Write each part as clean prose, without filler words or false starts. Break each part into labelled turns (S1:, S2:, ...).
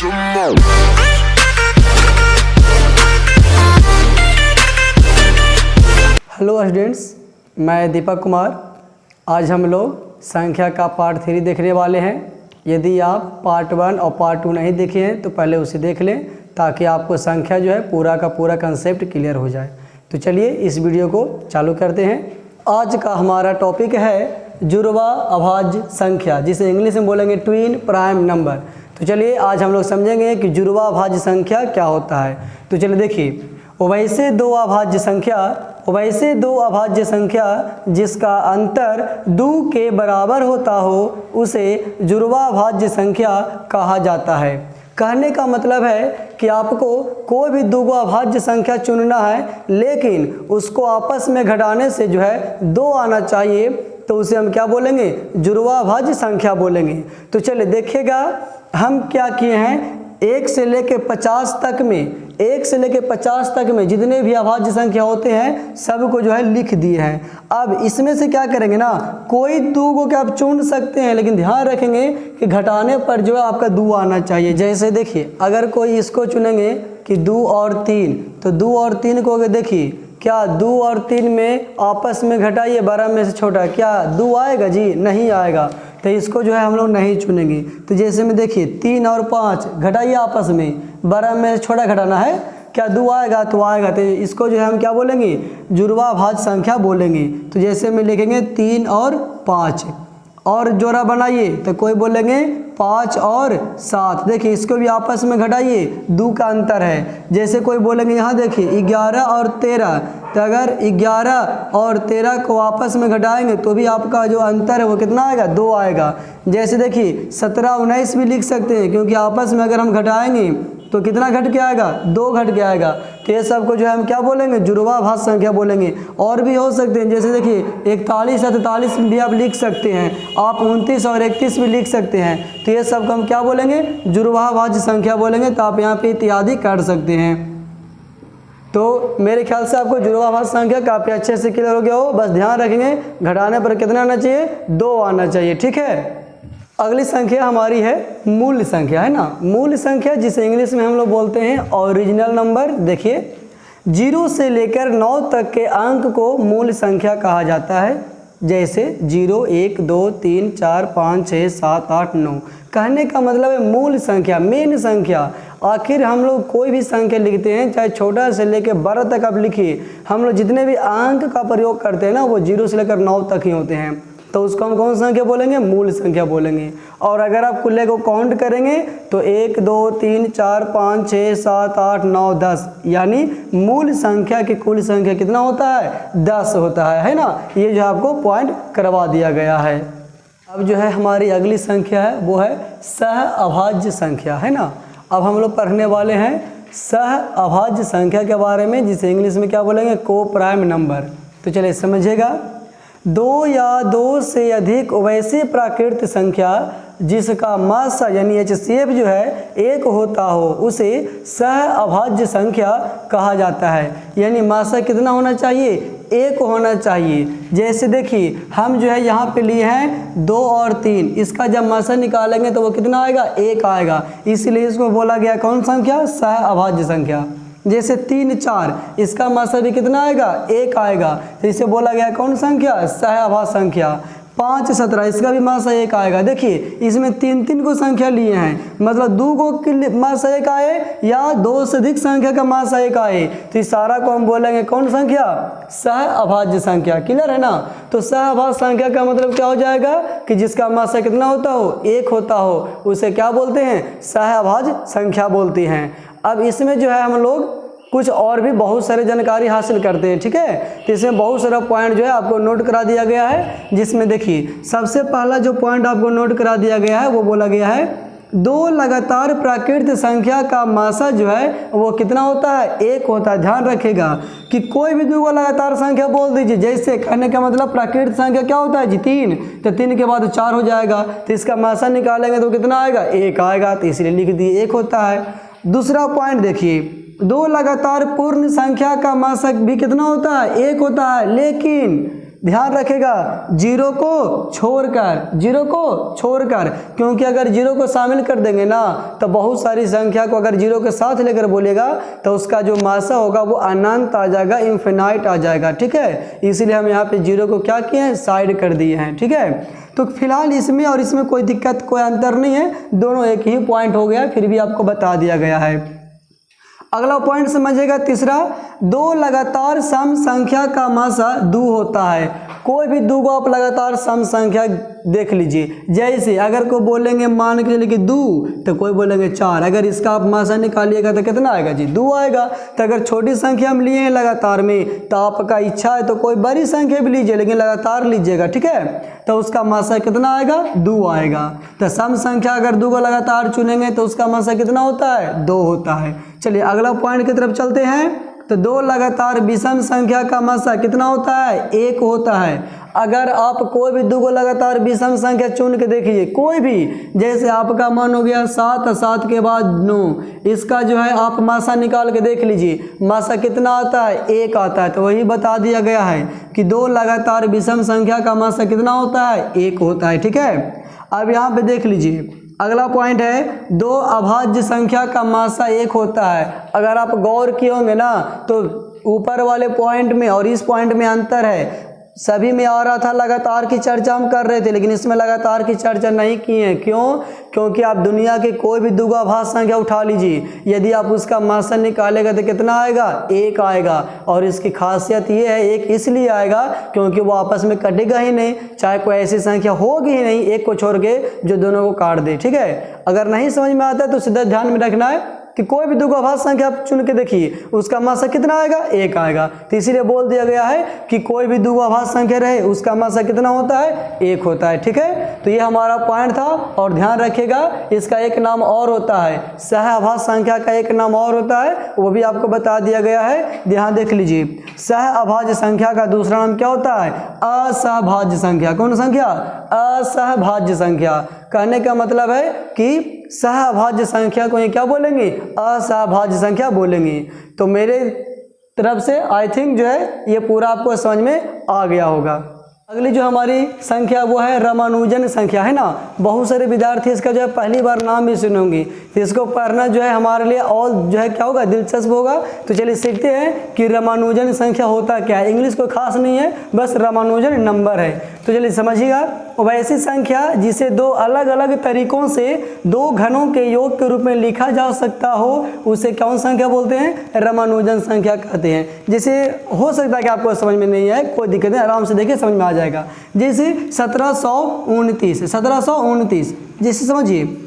S1: Hello students, मैं दीपक कुमार। आज हम लोग संख्या का पार्ट 3 देखने वाले हैं। यदि आप पार्ट 1 और पार्ट 2 नहीं देखे हैं तो पहले उसे देख लें, ताकि आपको संख्या जो है पूरा का पूरा कंसेप्ट क्लियर हो जाए। तो चलिए इस वीडियो को चालू करते हैं। आज का हमारा टॉपिक है जुड़वा अभाज्य संख्या, जिसे इंग्लिश में बोलेंगे ट्विन प्राइम नंबर। तो चलिए आज हम लोग समझेंगे कि जुड़वा अभाज्य संख्या क्या होता है। तो चलिए देखिए, वैसे दो अभाज्य संख्या जिसका अंतर 2 के बराबर होता हो उसे जुड़वा अभाज्य संख्या कहा जाता है। कहने का मतलब है कि आपको कोई भी दो अभाज्य संख्या चुनना है, लेकिन उसको आपस में घटाने से जो है 2 आना चाहिए, तो उसे हम क्या बोलेंगे? जुड़वा अभाज्य संख्या बोलेंगे। तो चलिए देखिएगा, हम क्या किए हैं, 1 से लेके 50 तक में जितने भी अभाज्य संख्या होते हैं सबको जो है लिख दिए हैं। अब इसमें से क्या करेंगे ना, कोई 2 को क्या आप चुन सकते हैं, लेकिन ध्यान रखेंगे कि घटाने पर जो है आपका 2 आना चाहिए। जैसे देखिए, अगर कोई इसको चुनेंगे कि 2 और 3, तो 2 और 3 को देखिए, क्या 2 और 3 में आपस में घटाइए, 12 में से छोटा, क्या 2 आएगा जी? नहीं आएगा। तो इसको जो है हम लोग नहीं चुनेंगे। तो जैसे में देखिए 3 और 5 घटाइए आपस में, 12 में से छोटा घटाना है, क्या 2 आएगा? तो आएगा। तो इसको जो है हम क्या बोलेंगे? जुड़वा अभाज्य संख्या बोलेंगे। तो जैसे में लिखेंगे 3 और 5, और जोड़ा बनाइए तो कोई बोलेंगे 5 और 7। देखिए इसको भी आपस में घटाइए, 2 का अंतर है। जैसे कोई बोलेंगे यहाँ देखिए 11 और 13, तो अगर 11 और 13 को आपस में घटाएंगे तो भी आपका जो अंतर है वो कितना आएगा? 2 आएगा। जैसे देखिए 17 19 भी लिख सकते हैं, क्योंकि आपस में अगर हम घटाएंगे तो कितना घट के आएगा? 2 घट के आएगा। तो ये सब को जो है हम क्या बोलेंगे? जुड़वा अभाज्य संख्या बोलेंगे। और भी हो सकते हैं, जैसे देखिए 41 और 43 भी आप लिख सकते हैं, आप 29 और 31 भी लिख सकते हैं। तो ये सब को हम क्या बोलेंगे? जुड़वा अभाज्य संख्या बोलेंगे। तो आप यहाँ पे इत्यादि कर सकते हैं। तो मेरे ख्याल से आपको जुड़वा अभाज्य संख्या काफ़ी अच्छे से क्लियर हो गया हो। बस ध्यान रखेंगे घटाने पर कितना आना चाहिए? 2 आना चाहिए। ठीक है। अगली संख्या हमारी है मूल संख्या, है ना। मूल संख्या जिसे इंग्लिश में हम लोग बोलते हैं ओरिजिनल नंबर। देखिए 0 से लेकर 9 तक के अंक को मूल संख्या कहा जाता है। जैसे 0 1 2 3 4 5 6 7 8 9। कहने का मतलब है मूल संख्या, मेन संख्या। आखिर हम लोग कोई भी संख्या लिखते हैं, चाहे छोटा से लेकर बड़ा तक आप लिखिए, हम लोग जितने भी अंक का प्रयोग करते हैं ना, वो 0 से लेकर 9 तक ही होते हैं। तो उसको हम कौन सी संख्या बोलेंगे? मूल संख्या बोलेंगे। और अगर आप कुल्ले को काउंट करेंगे तो 1 2 3 4 5 6 7 8 9 10, यानी मूल संख्या की कुल संख्या कितना होता है? 10 होता है ना। ये जो आपको पॉइंट करवा दिया गया है। अब जो है हमारी अगली संख्या है वो है सह अभाज्य संख्या, है ना। अब हम लोग पढ़ने वाले हैं सह अभाज्य संख्या के बारे में, जिसे इंग्लिश में क्या बोलेंगे? को प्राइम नंबर। तो चलिए समझिएगा, 2 या 2 से अधिक वैसी प्राकृत संख्या जिसका मासा यानी HCF जो है 1 होता हो उसे सह अभाज्य संख्या कहा जाता है। यानी मासा कितना होना चाहिए? 1 होना चाहिए। जैसे देखिए हम जो है यहाँ पे लिए हैं 2 और 3, इसका जब मासा निकालेंगे तो वो कितना आएगा? 1 आएगा। इसीलिए इसको बोला गया कौन संख्या? सह अभाज्य संख्या। जैसे 3 4, इसका मासा भी कितना आएगा? 1 आएगा। तो इसे बोला गया कौन संख्या? सह अभाज्य संख्या। 5 17, इसका भी मासा 1 आएगा। देखिए इसमें 3 3 को संख्या लिए हैं, मतलब 2 को मासा 1 आए या 2 से अधिक संख्या का मासा 1 आए, तो इस सारा को हम बोलेंगे कौन संख्या? सह अभाज्य संख्या। क्लियर है ना। तो सह अभाज्य संख्या का मतलब क्या हो जाएगा कि जिसका मासा कितना होता हो? 1 होता हो, उसे क्या बोलते हैं? सह अभाज्य संख्या बोलती हैं। अब इसमें जो है हम लोग कुछ और भी बहुत सारे जानकारी हासिल करते हैं। ठीक है। तो इसमें बहुत सारा पॉइंट जो है आपको नोट करा दिया गया है, जिसमें देखिए सबसे पहला जो पॉइंट आपको नोट करा दिया गया है वो बोला गया है 2 लगातार प्राकृत संख्या का मासा जो है वो कितना होता है? 1 होता है। ध्यान रखिएगा कि कोई भी 2 लगातार संख्या बोल दीजिए। जैसे कहने का मतलब प्राकृत संख्या क्या होता है जी? 3, तो 3 के बाद 4 हो जाएगा, तो इसका मासा निकालेंगे तो कितना आएगा? 1 आएगा। तो इसलिए लिख दिए 1 होता है। दूसरा पॉइंट देखिए, 2 लगातार पूर्ण संख्या का मासक भी कितना होता है? 1 होता है। लेकिन ध्यान रखेगा, जीरो को छोड़कर, क्योंकि अगर जीरो को शामिल कर देंगे ना तो बहुत सारी संख्या को अगर जीरो के साथ लेकर बोलेगा तो उसका जो मासा होगा वो अनंत आ जाएगा, इन्फिनाइट आ जाएगा। ठीक है, इसीलिए हम यहाँ पे जीरो को क्या किए हैं, साइड कर दिए हैं। ठीक है, तो फिलहाल इसमें और इसमें कोई दिक्कत, कोई अंतर नहीं है, दोनों एक ही पॉइंट हो गया, फिर भी आपको बता दिया गया है। अगला पॉइंट समझिएगा, तीसरा, दो लगातार सम संख्या का मासा 2 होता है। कोई भी दो को आप लगातार सम संख्या देख लीजिए, जैसे अगर कोई बोलेंगे मान के चलिए कि 2 तो कोई बोलेंगे 4, अगर इसका आप मासा निकालिएगा तो कितना आएगा जी, 2 आएगा। तो अगर छोटी संख्या हम लिए हैं लगातार में तो आपका इच्छा है तो कोई बड़ी संख्या भी लीजिए, लेकिन लगातार लीजिएगा। ठीक है, तो उसका मासा कितना आएगा, 2 आएगा। तो सम संख्या अगर 2 को लगातार चुनेंगे तो उसका मासा कितना होता है, 2 होता है। चलिए अगला पॉइंट की तरफ चलते हैं। तो 2 लगातार विषम संख्या का मासा कितना होता है, 1 होता है। अगर आप कोई भी 2 को लगातार विषम संख्या चुन के देखिए, कोई भी, जैसे आपका मन हो गया 7, 7 के बाद 9, इसका जो है आप मासा निकाल के देख लीजिए, मासा कितना आता है, 1 आता है। तो वही बता दिया गया है कि 2 लगातार विषम संख्या का मासा कितना होता है, 1 होता है। ठीक है, अब यहाँ पे देख लीजिए, अगला पॉइंट है, 2 अभाज्य संख्या का मासा 1 होता है। अगर आप गौर किए होंगे ना तो ऊपर वाले पॉइंट में और इस पॉइंट में अंतर है। सभी में आ रहा था लगातार की चर्चा हम कर रहे थे, लेकिन इसमें लगातार की चर्चा नहीं की है। क्यों? क्योंकि आप दुनिया के कोई भी 2 अभाज्य संख्या उठा लीजिए, यदि आप उसका मासा निकालेगा तो कितना आएगा, 1 आएगा। और इसकी खासियत ये है, 1 इसलिए आएगा क्योंकि वो आपस में कटेगा ही नहीं, चाहे कोई ऐसी संख्या होगी ही नहीं एक को छोड़ के जो दोनों को काट दे। ठीक है, अगर नहीं समझ में आता है तो सीधा ध्यान में रखना है कि कोई भी 2 अभाज्य संख्या आप चुन के देखिए, उसका मासा कितना आएगा, 1 आएगा। तो इसीलिए बोल दिया गया है कि कोई भी 2 अभाज्य संख्या रहे उसका मासा कितना होता है, 1 होता है। ठीक है, तो ये हमारा पॉइंट था। और ध्यान रखिएगा, इसका एक नाम और होता है, सह अभाज्य संख्या का एक नाम और होता है, वो भी आपको बता दिया गया है। ध्यान देख लीजिए, सह अभाज्य संख्या का दूसरा नाम क्या होता है, असहभाज्य संख्या। कौन संख्या, असहभाज्य संख्या। कहने का मतलब है कि सहभाज्य संख्या को ये क्या बोलेंगे, असहभाज्य संख्या बोलेंगे। तो मेरे तरफ से आई थिंक जो है ये पूरा आपको समझ में आ गया होगा। अगली जो हमारी संख्या वो है रामानुजन संख्या, है ना। बहुत सारे विद्यार्थी इसका जो है पहली बार नाम भी सुने होंगे, तो इसको पढ़ना जो है हमारे लिए और जो है क्या होगा, दिलचस्प होगा। तो चलिए सीखते हैं कि रामानुजन संख्या होता क्या है। इंग्लिश कोई खास नहीं है, बस रामानुजन नंबर है। तो चलिए समझिएगा, वैसी संख्या जिसे 2 अलग अलग तरीकों से 2 घनों के योग के रूप में लिखा जा सकता हो उसे कौन संख्या बोलते हैं, रामानुजन संख्या कहते हैं। जैसे हो सकता है कि आपको समझ में नहीं है, कोई दिक्कत नहीं, आराम से देखिए समझ में आ जाएगा। जैसे 1729, जैसे समझिए,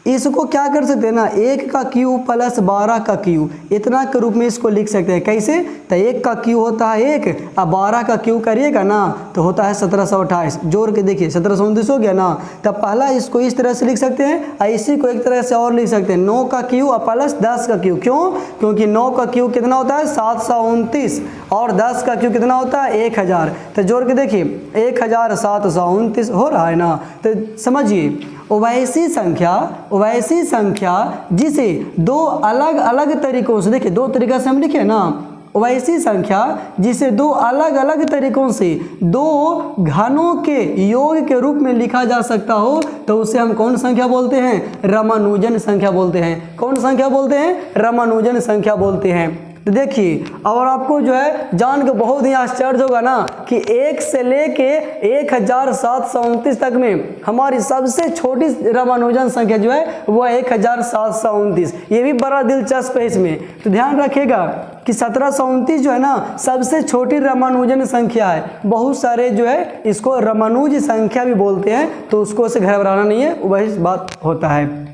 S1: इसको क्या कर सकते हैं ना, 1 का क्यूब प्लस 12 का क्यूब, इतना के रूप में इसको लिख सकते हैं। कैसे, तो 1 का क्यूब होता है 1, अब 12 का क्यूब करिएगा ना तो होता है 1728। जोड़ के देखिए 1729 हो गया ना। तब पहला इसको इस तरह से लिख सकते हैं, और इसी को एक तरह से और लिख सकते हैं, 9 का क्यूब प्लस 10 का क्यूब। क्यों? क्योंकि 9 का क्यूब कितना होता है, 729, और 10 का क्यूब कितना होता है, 1000। तो जोड़ के देखिए 1729 हो रहा है ना। तो समझिए, वैसी संख्या जिसे 2 अलग अलग तरीकों से, देखिए 2 तरीका से हम लिखे ना, वैसी संख्या जिसे 2 अलग अलग तरीकों से 2 घनों के योग के रूप में लिखा जा सकता हो तो उसे हम कौन संख्या बोलते हैं, रामानुजन संख्या बोलते हैं। कौन संख्या बोलते हैं, रामानुजन संख्या बोलते हैं। तो देखिए, और आपको जो है जान के बहुत ही आश्चर्य होगा ना कि 1 से लेके 1729 तक में हमारी सबसे छोटी रामानुजन संख्या जो है वो 1729। ये भी बड़ा दिलचस्प है इसमें। तो ध्यान रखिएगा कि 1729 जो है ना सबसे छोटी रामानुजन संख्या है। बहुत सारे जो है इसको रामानुज संख्या भी बोलते हैं, तो उसको से घबराना नहीं है, वही बात होता है।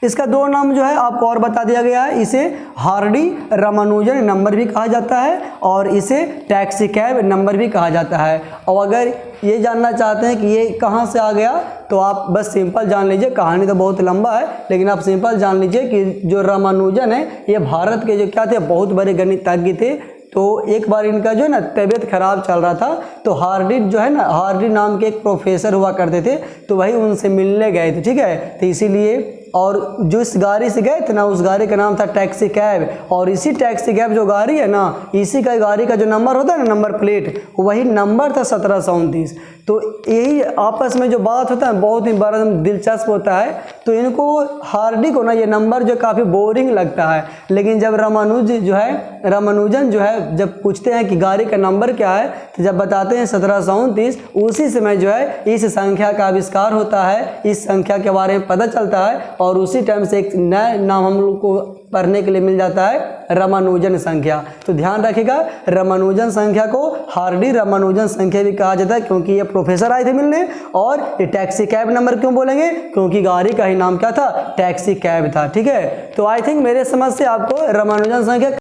S1: इसका 2 नाम जो है आपको और बता दिया गया है, इसे हार्डी रामानुजन नंबर भी कहा जाता है और इसे टैक्सीकैब नंबर भी कहा जाता है। और अगर ये जानना चाहते हैं कि ये कहाँ से आ गया तो आप बस सिंपल जान लीजिए, कहानी तो बहुत लंबा है लेकिन आप सिंपल जान लीजिए कि जो रामानुजन है ये भारत के जो क्या थे, बहुत बड़े गणितज्ञ थे। तो एक बार इनका जो है ना तबीयत खराब चल रहा था, तो हार्डी जो है ना, हार्डी नाम के एक प्रोफेसर हुआ करते थे, तो वही उनसे मिलने गए थे। ठीक है, तो इसीलिए और जो इस गाड़ी से गए थे ना, उस गाड़ी का नाम था टैक्सी कैब, और इसी टैक्सी कैब जो गाड़ी है ना, इसी का गाड़ी का जो नंबर होता है ना, नंबर प्लेट, वही नंबर था 1729। तो यही आपस में जो बात होता है बहुत ही बड़ा दिलचस्प होता है। तो इनको हार्डी को ना ये नंबर जो काफ़ी बोरिंग लगता है, लेकिन जब रामानुजन जो है जब पूछते हैं कि गाड़ी का नंबर क्या है, तो जब बताते हैं 1729, उसी समय जो है इस संख्या का आविष्कार होता है, इस संख्या के बारे में पता चलता है, और उसी टाइम से एक नया नाम हम लोग को पढ़ने के लिए मिल जाता है, रामानुजन संख्या। तो ध्यान रखिएगा, रामानुजन संख्या को हार्डी रामानुजन संख्या भी कहा जाता है, क्योंकि ये प्रोफेसर आए थे मिलने। और ये टैक्सी कैब नंबर क्यों बोलेंगे, क्योंकि गाड़ी का ही नाम क्या था, टैक्सी कैब था। ठीक है, तो आई थिंक मेरे समझ से आपको रामानुजन संख्या